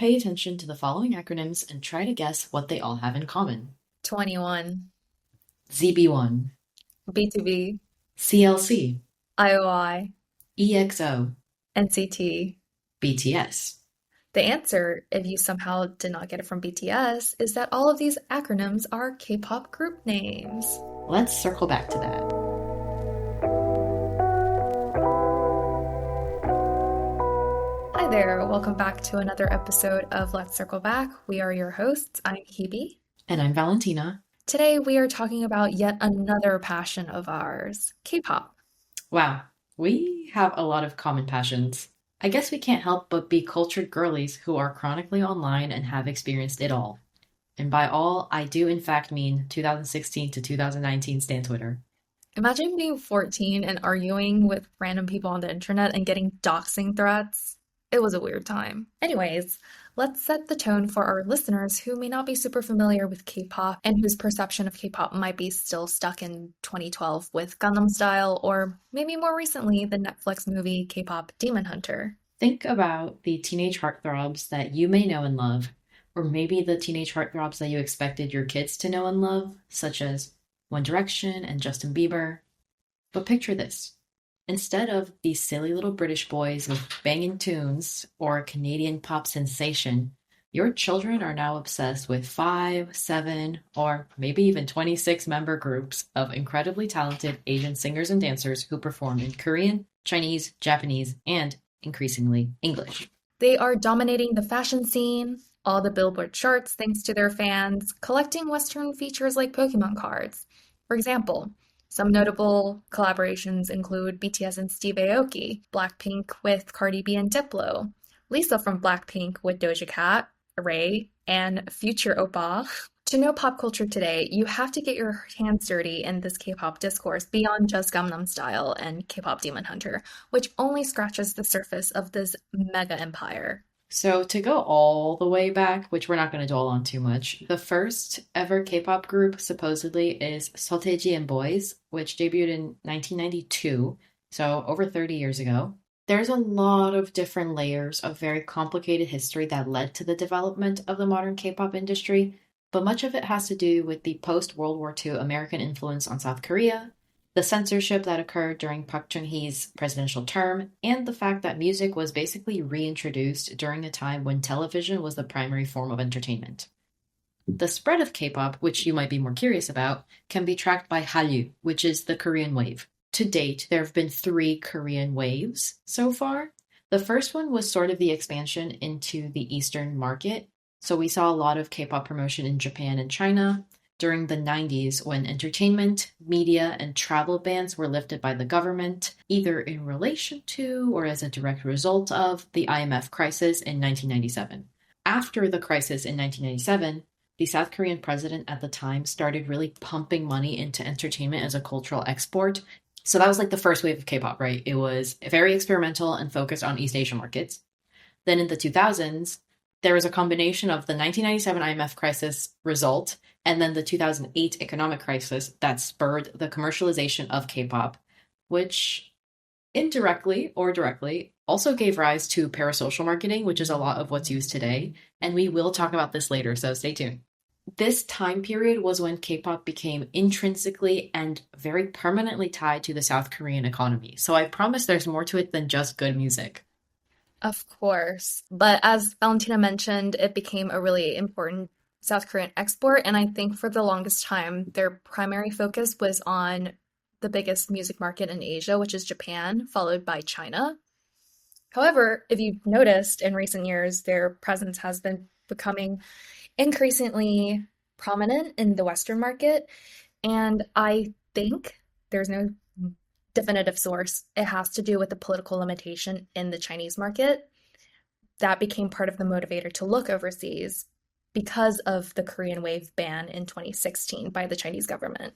Pay attention to the following acronyms and try to guess what they all have in common. 21, ZB1, B2B, CLC, IOI, EXO, NCT. BTS. The answer, if you somehow did not get it from BTS, is that all of these acronyms are K-pop group names. Let's circle back to that. Hi there, welcome back to another episode of Let's Circle Back. We are your hosts. I'm Hebe. And I'm Valentina. Today we are talking about yet another passion of ours, K-pop. Wow, we have a lot of common passions. I guess we can't help but be cultured girlies who are chronically online and have experienced it all. And by all, I do in fact mean 2016 to 2019 Stan Twitter. Imagine being 14 and arguing with random people on the internet and getting doxing threats. It was a weird time. Anyways, let's set the tone for our listeners who may not be super familiar with K-pop and whose perception of K-pop might be still stuck in 2012 with Gangnam Style or maybe more recently the Netflix movie K-pop Demon Hunter. Think about the teenage heartthrobs that you may know and love, or maybe the teenage heartthrobs that you expected your kids to know and love, such as One Direction and Justin Bieber. But picture this. Instead of these silly little British boys with banging tunes or a Canadian pop sensation, your children are now obsessed with 5, 7, or maybe even 26 member groups of incredibly talented Asian singers and dancers who perform in Korean, Chinese, Japanese, and increasingly English. They are dominating the fashion scene, all the Billboard charts thanks to their fans, collecting Western features like Pokemon cards. For example, some notable collaborations include BTS and Steve Aoki, Blackpink with Cardi B and Diplo, Lisa from Blackpink with Doja Cat, Ray, and Future Oppa. To know pop culture today, you have to get your hands dirty in this K-pop discourse beyond just Gangnam Style and K-pop Demon Hunter, which only scratches the surface of this mega empire. So to go all the way back, which we're not going to dwell on too much, the first ever K-pop group supposedly is Sotaeji and Boys, which debuted in 1992, so over 30 years ago. There's a lot of different layers of very complicated history that led to the development of the modern K-pop industry, but much of it has to do with the post-World War II American influence on South Korea, the censorship that occurred during Park Chung-hee's presidential term, and the fact that music was basically reintroduced during a time when television was the primary form of entertainment. The spread of K-pop, which you might be more curious about, can be tracked by Hallyu, which is the Korean wave. To date, there have been 3 Korean waves so far. The first one was sort of the expansion into the Eastern market, so we saw a lot of K-pop promotion in Japan and China during the 90s when entertainment, media, and travel bans were lifted by the government, either in relation to or as a direct result of the IMF crisis in 1997. After the crisis in 1997, the South Korean president at the time started really pumping money into entertainment as a cultural export. So that was like the first wave of K-pop, right? It was very experimental and focused on East Asian markets. Then in the 2000s, there was a combination of the 1997 IMF crisis result and then the 2008 economic crisis that spurred the commercialization of K-pop, which indirectly or directly also gave rise to parasocial marketing, which is a lot of what's used today. And we will talk about this later, so stay tuned. This time period was when K-pop became intrinsically and very permanently tied to the South Korean economy. So I promise there's more to it than just good music. Of course. But as Valentina mentioned, it became a really important South Korean export. And I think for the longest time, their primary focus was on the biggest music market in Asia, which is Japan, followed by China. However, if you've noticed in recent years, their presence has been becoming increasingly prominent in the Western market. And I think there's no definitive source. It has to do with the political limitation in the Chinese market. That became part of the motivator to look overseas because of the Korean wave ban in 2016 by the Chinese government.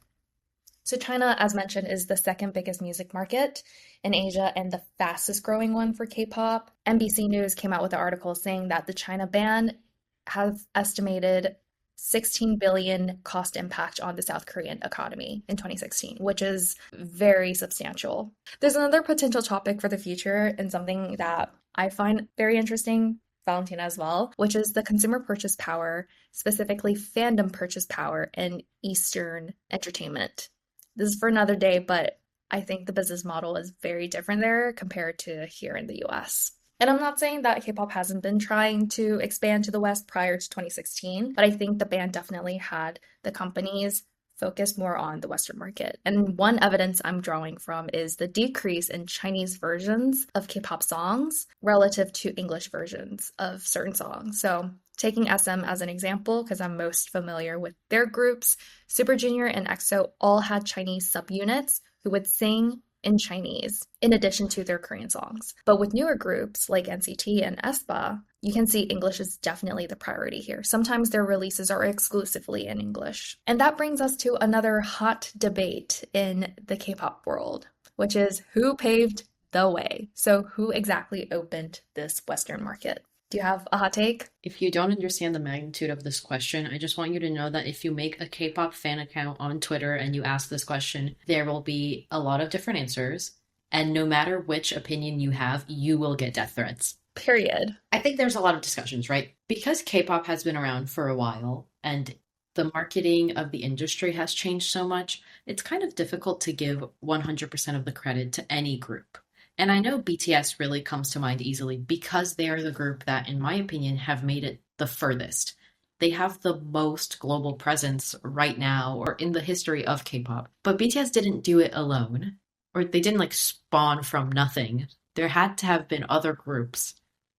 So China, as mentioned, is the second biggest music market in Asia and the fastest growing one for K-pop. NBC News came out with an article saying that the China ban has estimated 16 billion cost impact on the South Korean economy in 2016, which is very substantial. There's another potential topic for the future and something that I find very interesting Valentina as well, which is the consumer purchase power, specifically fandom purchase power in Eastern entertainment. This is for another day, but I think the business model is very different there compared to here in the US. And I'm not saying that K-pop hasn't been trying to expand to the West prior to 2016, but I think the band definitely had the companies focus more on the Western market. And one evidence I'm drawing from is the decrease in Chinese versions of K-pop songs relative to English versions of certain songs. So taking SM as an example, because I'm most familiar with their groups, Super Junior and EXO all had Chinese subunits who would sing in Chinese, in addition to their Korean songs. But with newer groups like NCT and aespa, you can see English is definitely the priority here. Sometimes their releases are exclusively in English. And that brings us to another hot debate in the K-pop world, which is who paved the way? So who exactly opened this Western market? Do you have a hot take? If you don't understand the magnitude of this question, I just want you to know that if you make a K-pop fan account on Twitter and you ask this question, there will be a lot of different answers. And no matter which opinion you have, you will get death threats. Period. I think there's a lot of discussions, right? Because K-pop has been around for a while and the marketing of the industry has changed so much, it's kind of difficult to give 100% of the credit to any group. And I know BTS really comes to mind easily because they are the group that, in my opinion, have made it the furthest. They have the most global presence right now or in the history of K-pop. But BTS didn't do it alone, or they didn't like spawn from nothing. There had to have been other groups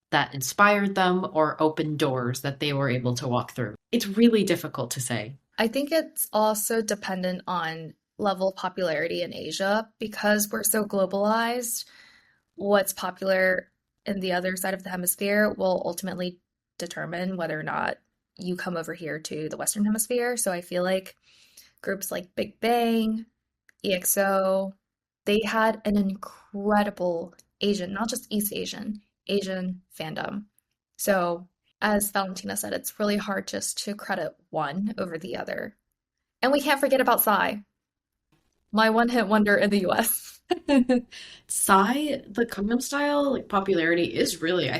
that inspired them or opened doors that they were able to walk through. It's really difficult to say. I think it's also dependent on level of popularity in Asia because we're so globalized. What's popular in the other side of the hemisphere will ultimately determine whether or not you come over here to the Western Hemisphere. So I feel like groups like Big Bang, EXO, they had an incredible Asian, not just East Asian, Asian fandom. So as Valentina said, it's really hard just to credit one over the other. And we can't forget about Psy, my one-hit wonder in the US. Psy, the Gangnam Style like popularity is really,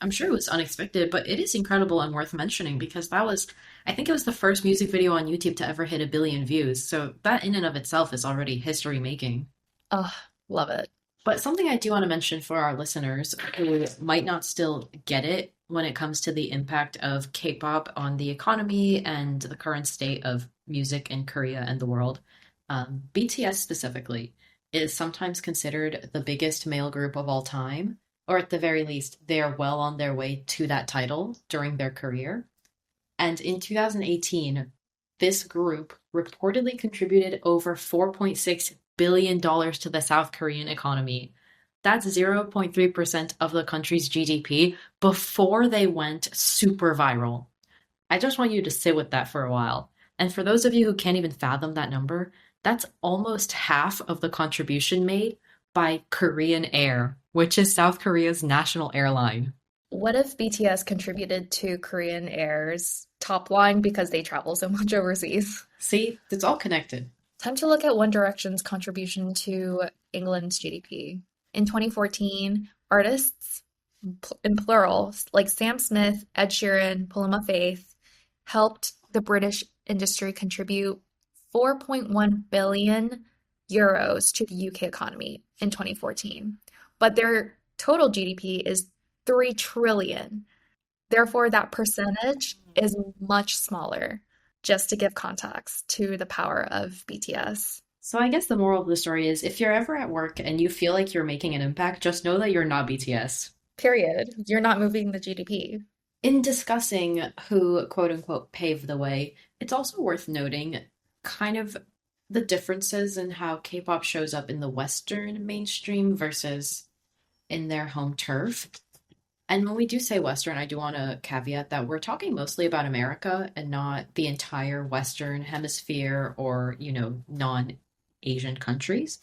I'm sure it was unexpected, but it is incredible and worth mentioning because I think it was the first music video on YouTube to ever hit 1 billion views. So that in and of itself is already history making. Oh, love it. But something I do want to mention for our listeners who might not still get it when it comes to the impact of K-pop on the economy and the current state of music in Korea and the world, BTS specifically is sometimes considered the biggest male group of all time, or at the very least, they are well on their way to that title during their career. And in 2018, this group reportedly contributed over $4.6 billion to the South Korean economy. That's 0.3% of the country's GDP before they went super viral. I just want you to sit with that for a while. And for those of you who can't even fathom that number, that's almost half of the contribution made by Korean Air, which is South Korea's national airline. What if BTS contributed to Korean Air's top line because they travel so much overseas? See, it's all connected. Time to look at One Direction's contribution to England's GDP. In 2014, artists, in plural, like Sam Smith, Ed Sheeran, Paloma Faith, helped the British industry contribute 4.1 billion euros to the UK economy in 2014. But their total GDP is 3 trillion. Therefore, that percentage is much smaller, just to give context to the power of BTS. So I guess the moral of the story is if you're ever at work and you feel like you're making an impact, just know that you're not BTS. Period. You're not moving the GDP. In discussing who, quote unquote, paved the way, it's also worth noting kind of the differences in how K-pop shows up in the Western mainstream versus in their home turf. And when we do say Western, I do want to caveat that we're talking mostly about America and not the entire Western hemisphere or, non-Asian countries.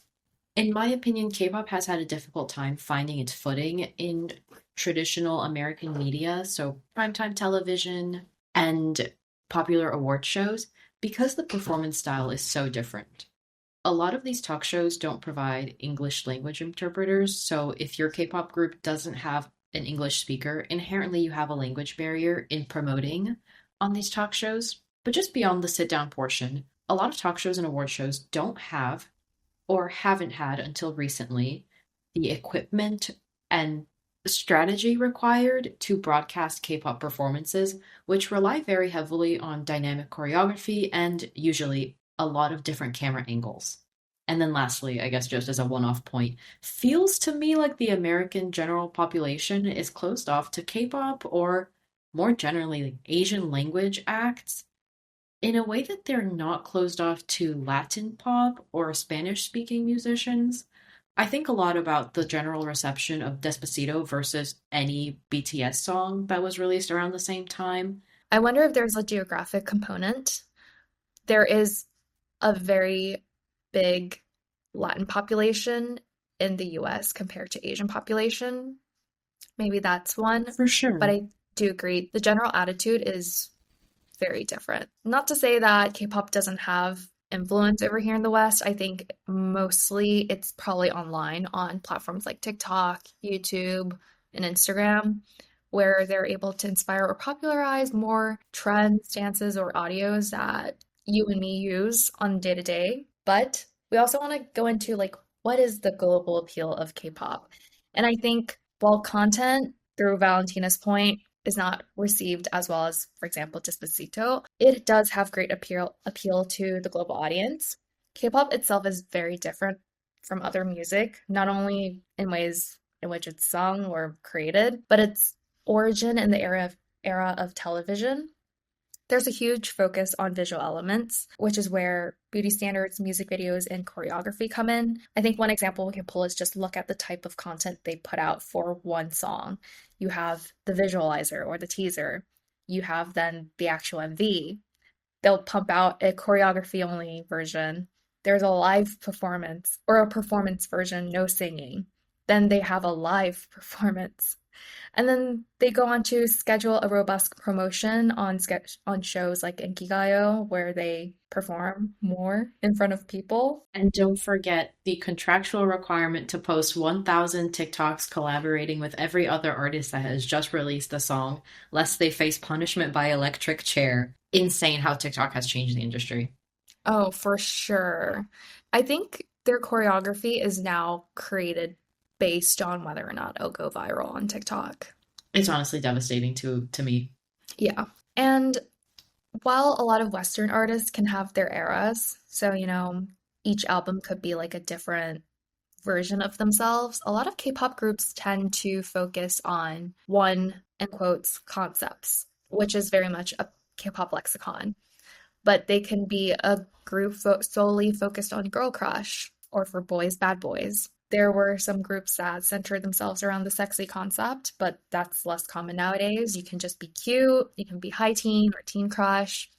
In my opinion, K-pop has had a difficult time finding its footing in traditional American media, so primetime television and popular award shows, because the performance style is so different. A lot of these talk shows don't provide English language interpreters, so if your K-pop group doesn't have an English speaker, inherently you have a language barrier in promoting on these talk shows. But just beyond the sit down portion, a lot of talk shows and award shows don't have or haven't had until recently the equipment and strategy required to broadcast K-pop performances, which rely very heavily on dynamic choreography and usually a lot of different camera angles. And then lastly, I guess just as a one-off point, feels to me like the American general population is closed off to K-pop or more generally like Asian language acts in a way that they're not closed off to Latin pop or Spanish speaking musicians. I think a lot about the general reception of Despacito versus any BTS song that was released around the same time. I wonder if there's a geographic component. There is a very big Latin population in the US compared to Asian population. Maybe that's one, For but sure. I do agree. The general attitude is very different. Not to say that K-pop doesn't have influence over here in the West. I think mostly it's probably online on platforms like TikTok, YouTube, and Instagram, where they're able to inspire or popularize more trends, dances, or audios that you and me use on day to day. But we also want to go into like what is the global appeal of K-pop? And I think while content, through Valentina's point, is not received as well as, for example, Despacito, it does have great appeal to the global audience. K-pop itself is very different from other music, not only in ways in which it's sung or created, but its origin in the era of television. There's a huge focus on visual elements, which is where beauty standards, music videos, and choreography come in. I think one example we can pull is just look at the type of content they put out for one song. You have the visualizer or the teaser. You have then the actual MV. They'll pump out a choreography only version. There's a live performance or a performance version, no singing. Then they have a live performance. And then they go on to schedule a robust promotion on shows like Inkigayo, where they perform more in front of people. And don't forget the contractual requirement to post 1,000 TikToks collaborating with every other artist that has just released a song, lest they face punishment by electric chair. Insane how TikTok has changed the industry. Oh, for sure. I think their choreography is now created based on whether or not it'll go viral on TikTok. It's honestly devastating to me. Yeah. And while a lot of Western artists can have their eras, so, each album could be like a different version of themselves, a lot of K-pop groups tend to focus on one, in quotes, concepts, which is very much a K-pop lexicon. But they can be a group solely focused on girl crush or for boys, bad boys. There were some groups that centered themselves around the sexy concept, but that's less common nowadays. You can just be cute, you can be high teen or teen crush.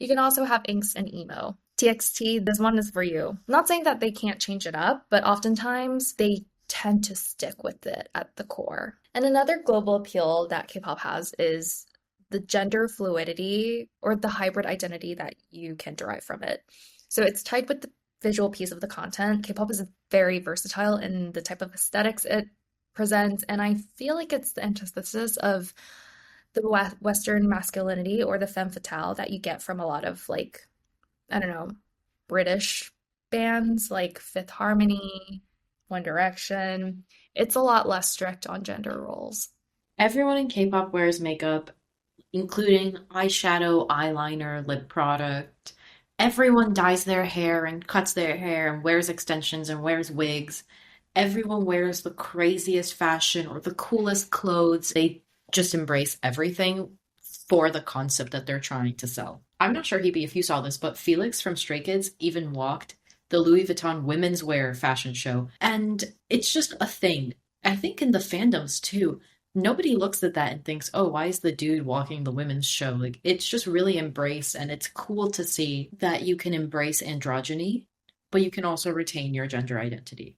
You can also have angst and emo. TXT, this one is for you. I'm not saying that they can't change it up, but oftentimes they tend to stick with it at the core. And another global appeal that K-pop has is the gender fluidity or the hybrid identity that you can derive from it. So it's tied with the visual piece of the content. K-pop is very versatile in the type of aesthetics it presents, and I feel like it's the antithesis of the Western masculinity or the femme fatale that you get from a lot of like, I don't know, British bands like Fifth Harmony, One Direction. It's a lot less strict on gender roles. Everyone in K-pop wears makeup, including eyeshadow, eyeliner, lip product. Everyone dyes their hair and cuts their hair and wears extensions and wears wigs. Everyone wears the craziest fashion or the coolest clothes. They just embrace everything for the concept that they're trying to sell. I'm not sure, Hebe, if you saw this, but Felix from Stray Kids even walked the Louis Vuitton women's wear fashion show. And it's just a thing. I think in the fandoms too, nobody looks at that and thinks, oh, why is the dude walking the women's show? Like, it's just really embraced, and it's cool to see that you can embrace androgyny, but you can also retain your gender identity.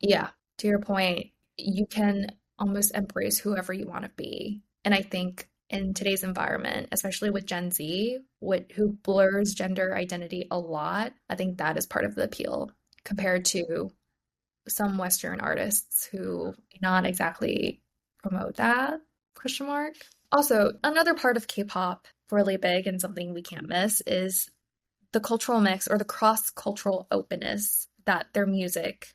Yeah, to your point, you can almost embrace whoever you want to be. And I think in today's environment, especially with Gen Z, who blurs gender identity a lot, I think that is part of the appeal compared to some Western artists who not exactly promote that? Question mark. Also, another part of K-pop, really big and something we can't miss, is the cultural mix or the cross-cultural openness that their music,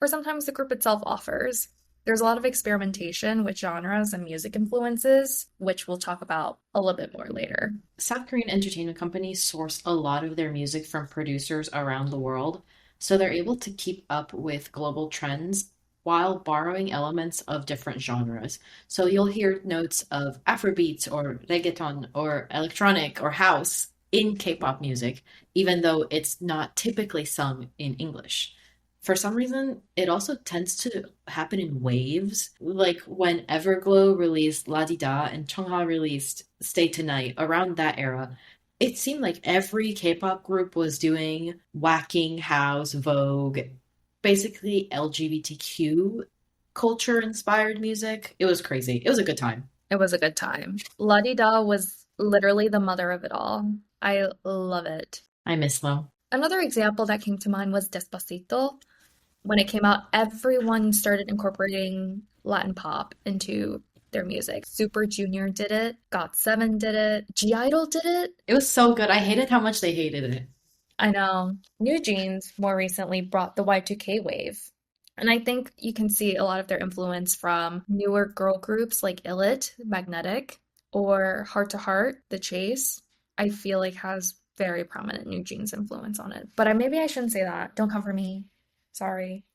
or sometimes the group itself, offers. There's a lot of experimentation with genres and music influences, which we'll talk about a little bit more later. South Korean entertainment companies source a lot of their music from producers around the world, so they're able to keep up with global trends while borrowing elements of different genres. So you'll hear notes of Afrobeats or reggaeton or electronic or house in K-pop music, even though it's not typically sung in English. For some reason, it also tends to happen in waves. Like when Everglow released La Di Da and Chungha released Stay Tonight, around that era, it seemed like every K-pop group was doing whacking house, Vogue, basically LGBTQ culture inspired music. It was crazy. It was a good time. It was a good time. La Di Da was literally the mother of it all. I love it. I miss them. Another example that came to mind was Despacito. When it came out, everyone started incorporating Latin pop into their music. Super Junior did it, GOT7 did it, G Idol did it. It was so good. I hated how much they hated it. I know. New Jeans more recently brought the Y2K wave. And I think you can see a lot of their influence from newer girl groups like Illit, Magnetic, or Heart to Heart, The Chase. I feel like has very prominent New Jeans influence on it. But maybe I shouldn't say that. Don't come for me. Sorry.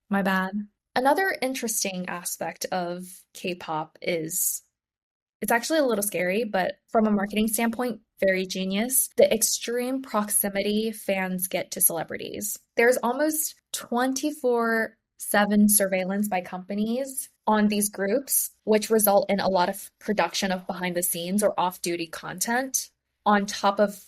My bad. Another interesting aspect of K-pop is it's actually a little scary, but from a marketing standpoint, very genius. The extreme proximity fans get to celebrities. There's almost 24/7 surveillance by companies on these groups, which result in a lot of production of behind the scenes or off-duty content on top of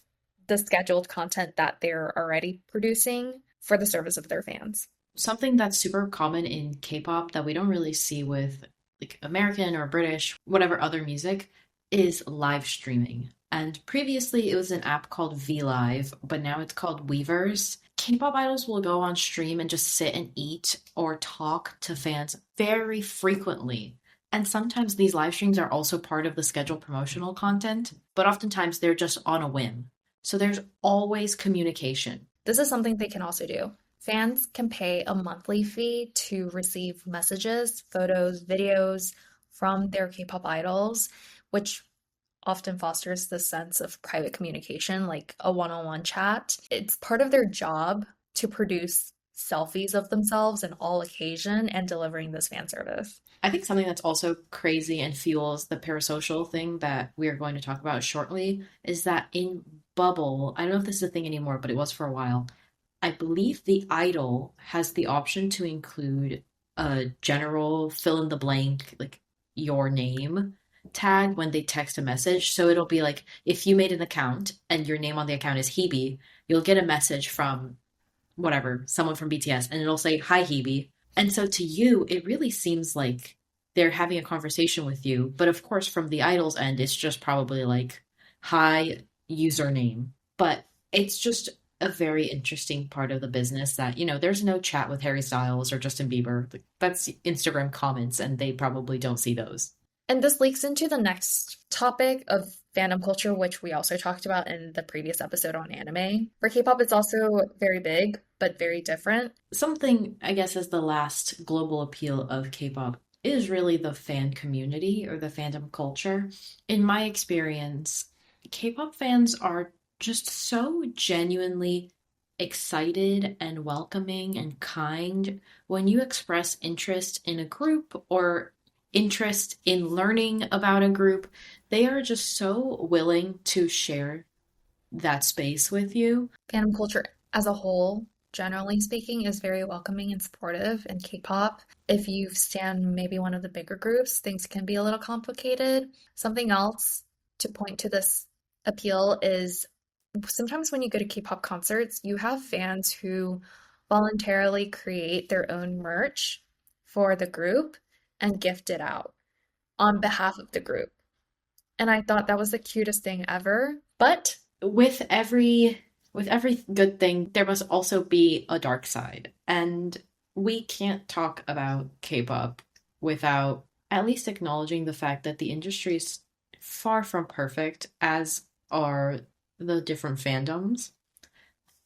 the scheduled content that they're already producing for the service of their fans. Something that's super common in K-pop that we don't really see with like American or British, whatever other music, is live streaming. And previously it was an app called VLive, but now it's called Weavers. K-pop idols will go on stream and just sit and eat or talk to fans very frequently. And sometimes these live streams are also part of the scheduled promotional content, but oftentimes they're just on a whim. So there's always communication. This is something they can also do. Fans can pay a monthly fee to receive messages, photos, videos from their K-pop idols, which often fosters the sense of private communication, like a one-on-one chat. It's part of their job to produce selfies of themselves in all occasion and delivering this fan service. I think something that's also crazy and fuels the parasocial thing that we are going to talk about shortly is that in Bubble, I don't know if this is a thing anymore, but it was for a while. I believe the idol has the option to include a general fill in the blank, like your name tag when they text a message. So it'll be like if you made an account and your name on the account is Hebe, you'll get a message from whatever, someone from BTS, and it'll say, "Hi, Hebe." And so to you, it really seems like they're having a conversation with you. But of course, from the idol's end, it's just probably like, "Hi, username." But it's just a very interesting part of the business that, there's no chat with Harry Styles or Justin Bieber. Like, that's Instagram comments, and they probably don't see those. And this leaks into the next topic of fandom culture, which we also talked about in the previous episode on anime. For K-pop, it's also very big, but very different. Something, I guess, is the last global appeal of K-pop is really the fan community or the fandom culture. In my experience, K-pop fans are just so genuinely excited and welcoming and kind when you express interest in a group or interest in learning about a group. They are just so willing to share that space with you. Fandom culture as a whole, generally speaking, is very welcoming and supportive in K-pop. If you stand maybe one of the bigger groups, things can be a little complicated. Something else to point to this appeal is sometimes when you go to K-pop concerts, you have fans who voluntarily create their own merch for the group and gift it out on behalf of the group. And I thought that was the cutest thing ever. But with every good thing, there must also be a dark side. And we can't talk about K-pop without at least acknowledging the fact that the industry is far from perfect, as are the different fandoms.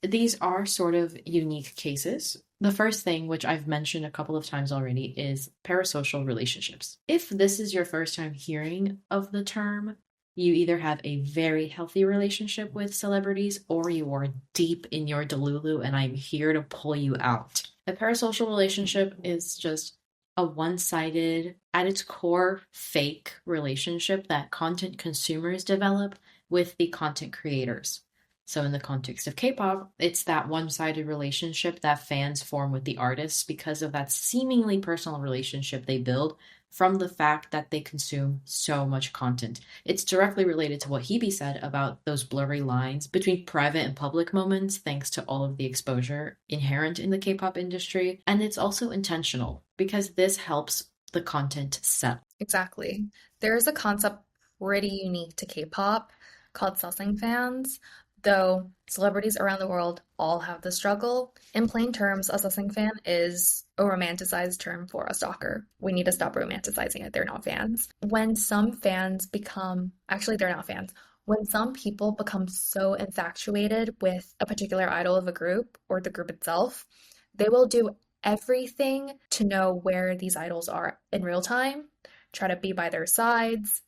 These are sort of unique cases. The first thing, which I've mentioned a couple of times already, is parasocial relationships. If this is your first time hearing of the term, you either have a very healthy relationship with celebrities or you are deep in your delulu and I'm here to pull you out. A parasocial relationship is just a one sided, at its core, fake relationship that content consumers develop with the content creators. So, in the context of K pop, it's that one sided relationship that fans form with the artists because of that seemingly personal relationship they build from the fact that they consume so much content. It's directly related to what Hebe said about those blurry lines between private and public moments, thanks to all of the exposure inherent in the K pop industry. And it's also intentional because this helps the content set. Exactly. There is a concept pretty unique to K-pop called sussing fans, though celebrities around the world all have the struggle. In plain terms, a sussing fan is a romanticized term for a stalker. We need to stop romanticizing it. They're not fans. When some fans become, actually, they're not fans. When some people become so infatuated with a particular idol of a group or the group itself, they will do everything to know where these idols are in real time, try to be by their sides,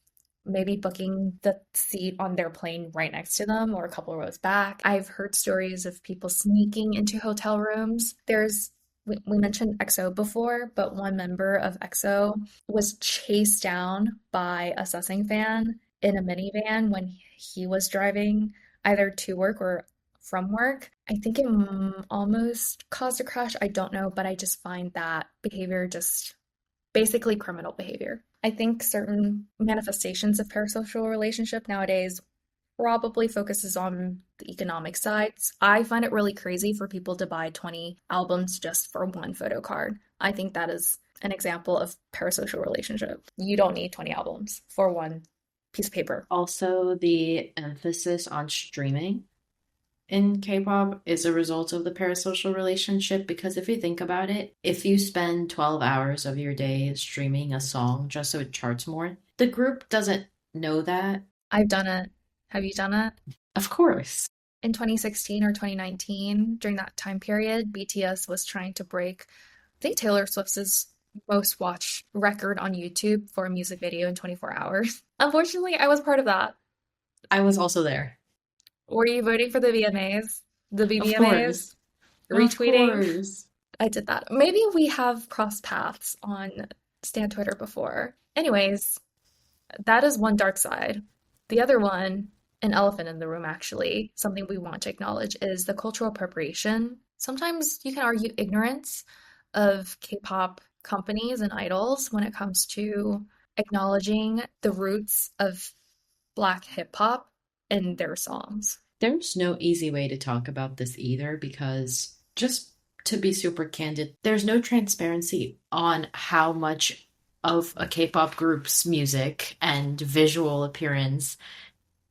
maybe booking the seat on their plane right next to them or a couple rows back. I've heard stories of people sneaking into hotel rooms. We mentioned EXO before, but one member of EXO was chased down by a sussing fan in a minivan when he was driving either to work or from work. I think it almost caused a crash. I don't know, but I just find that behavior just basically criminal behavior. I think certain manifestations of parasocial relationship nowadays probably focuses on the economic sides. I find it really crazy for people to buy 20 albums just for one photo card. I think that is an example of parasocial relationship. You don't need 20 albums for one piece of paper. Also, the emphasis on streaming in K-pop is a result of the parasocial relationship because if you think about it, if you spend 12 hours of your day streaming a song just so it charts more, the group doesn't know that. I've done it. Have you done it? Of course. In 2016 or 2019, during that time period, BTS was trying to break, I think, Taylor Swift's most watched record on YouTube for a music video in 24 hours. Unfortunately, I was part of that. I was also there. Were you voting for the VMAs? The Of BBMAs? course. Of Retweeting? course. I did that. Maybe we have crossed paths on Stan Twitter before. Anyways, that is one dark side. The other one, an elephant in the room actually, something we want to acknowledge is the cultural appropriation. Sometimes you can argue ignorance of K-pop companies and idols when it comes to acknowledging the roots of Black hip hop in their songs. There's no easy way to talk about this either because just to be super candid, there's no transparency on how much of a K-pop group's music and visual appearance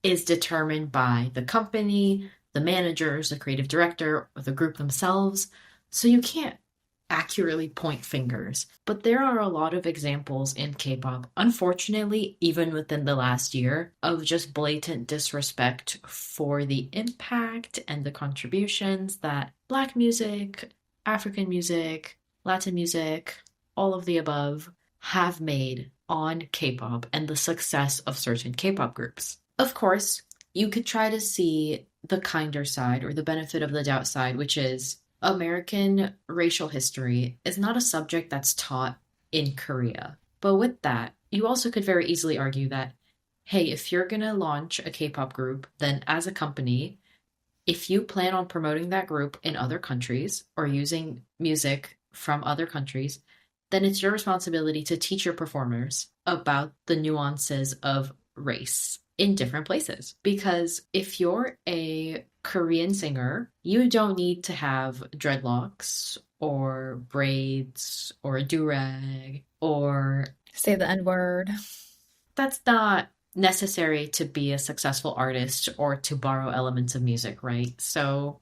is determined by the company, the managers, the creative director, or the group themselves. So you can't accurately point fingers. But there are a lot of examples in K-pop, unfortunately, even within the last year, of just blatant disrespect for the impact and the contributions that Black music, African music, Latin music, all of the above have made on K-pop and the success of certain K-pop groups. Of course, you could try to see the kinder side or the benefit of the doubt side, which is American racial history is not a subject that's taught in Korea. But with that, you also could very easily argue that, hey, if you're going to launch a K-pop group, then as a company, if you plan on promoting that group in other countries or using music from other countries, then it's your responsibility to teach your performers about the nuances of race in different places. Because if you're a Korean singer, you don't need to have dreadlocks or braids or a do-rag or say the N-word. That's not necessary to be a successful artist or to borrow elements of music, right? So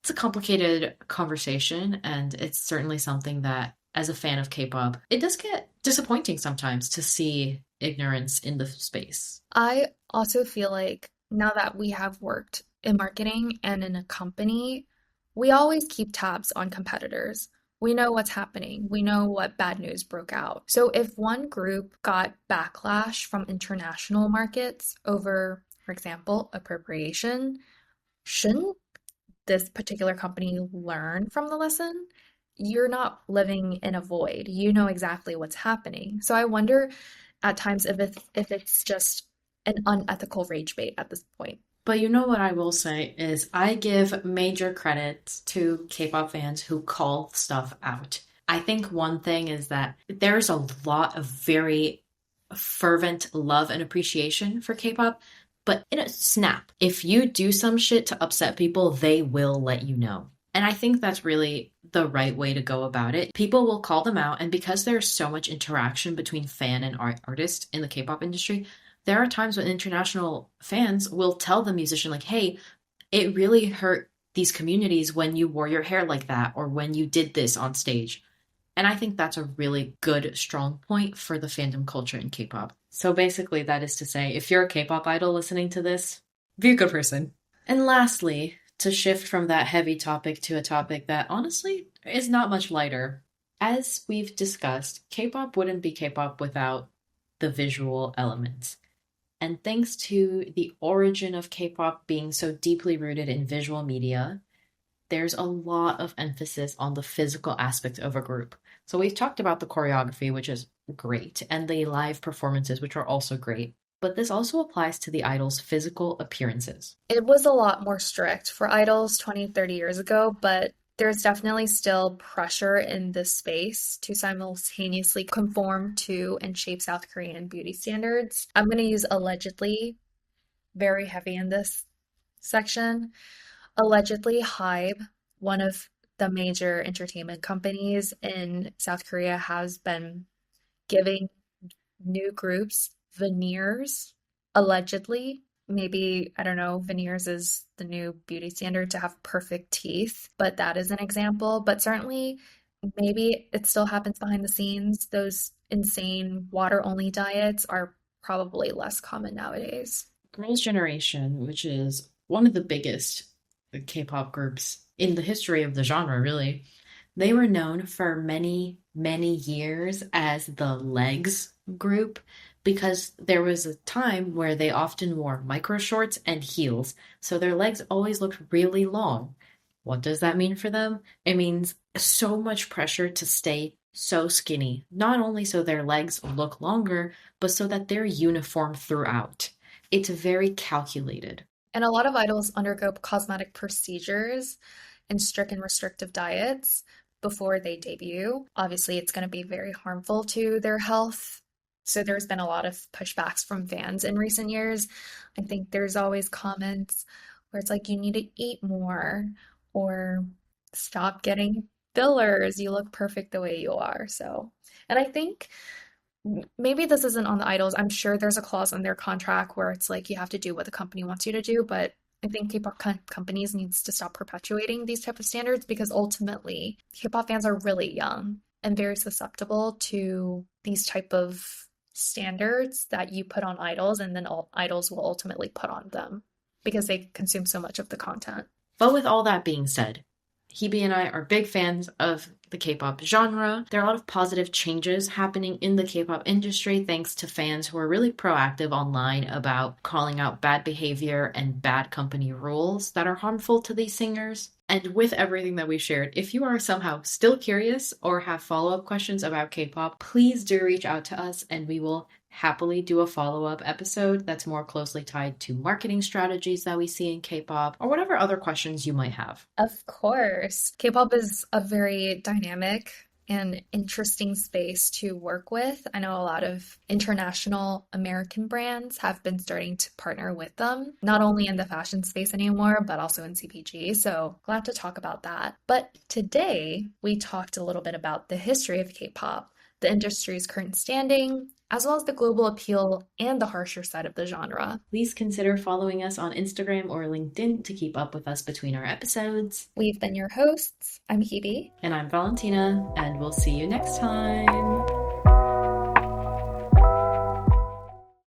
it's a complicated conversation, and it's certainly something that, as a fan of K-pop, it does get disappointing sometimes to see ignorance in the space. I also feel like now that we have worked in marketing and in a company, we always keep tabs on competitors. We know what's happening. We know what bad news broke out. So if one group got backlash from international markets over, for example, appropriation, shouldn't this particular company learn from the lesson? You're not living in a void. You know exactly what's happening. So I wonder at times if it's just an unethical rage bait at this point. But you know what I will say is I give major credit to K-pop fans who call stuff out. I think one thing is that there's a lot of very fervent love and appreciation for K-pop, but in a snap, if you do some shit to upset people, they will let you know. And I think that's really the right way to go about it. People will call them out, and because there's so much interaction between fan and artist in the K-pop industry, there are times when international fans will tell the musician, like, hey, it really hurt these communities when you wore your hair like that or when you did this on stage. And I think that's a really good, strong point for the fandom culture in K-pop. So basically, that is to say, if you're a K-pop idol listening to this, be a good person. And lastly, to shift from that heavy topic to a topic that honestly is not much lighter. As we've discussed, K-pop wouldn't be K-pop without the visual elements. And thanks to the origin of K-pop being so deeply rooted in visual media, there's a lot of emphasis on the physical aspect of a group. So we've talked about the choreography, which is great, and the live performances, which are also great. But this also applies to the idol's physical appearances. It was a lot more strict for idols 20, 30 years ago, but there's definitely still pressure in this space to simultaneously conform to and shape South Korean beauty standards. I'm going to use allegedly, very heavy in this section. Allegedly, Hybe, one of the major entertainment companies in South Korea, has been giving new groups veneers, allegedly. Maybe, I don't know, veneers is the new beauty standard to have perfect teeth, but that is an example. But certainly, maybe it still happens behind the scenes. Those insane water-only diets are probably less common nowadays. Girls' Generation, which is one of the biggest K-pop groups in the history of the genre, really, they were known for many, many years as the legs group because there was a time where they often wore micro shorts and heels, so their legs always looked really long. What does that mean for them? It means so much pressure to stay so skinny, not only so their legs look longer, but so that they're uniform throughout. It's very calculated. And a lot of idols undergo cosmetic procedures and strict and restrictive diets before they debut. Obviously, it's going to be very harmful to their health. So there's been a lot of pushbacks from fans in recent years. I think there's always comments where it's like, you need to eat more or stop getting fillers. You look perfect the way you are. So, and I think maybe this isn't on the idols. I'm sure there's a clause in their contract where it's like you have to do what the company wants you to do, but I think K-pop companies needs to stop perpetuating these type of standards because ultimately K-pop fans are really young and very susceptible to these type of standards that you put on idols, and then all idols will ultimately put on them because they consume so much of the content. But with all that being said, Hebe and I are big fans of the K-pop genre. There are a lot of positive changes happening in the K-pop industry thanks to fans who are really proactive online about calling out bad behavior and bad company rules that are harmful to these singers. And with everything that we shared, if you are somehow still curious or have follow-up questions about K-pop, please do reach out to us and we will happily do a follow-up episode that's more closely tied to marketing strategies that we see in K-pop or whatever other questions you might have. Of course. K-pop is a very dynamic and interesting space to work with. I know a lot of international American brands have been starting to partner with them, not only in the fashion space anymore, but also in CPG. So glad to talk about that. But today we talked a little bit about the history of K-pop, the industry's current standing, as well as the global appeal and the harsher side of the genre. Please consider following us on Instagram or LinkedIn to keep up with us between our episodes. We've been your hosts. I'm Hebe. And I'm Valentina, and we'll see you next time.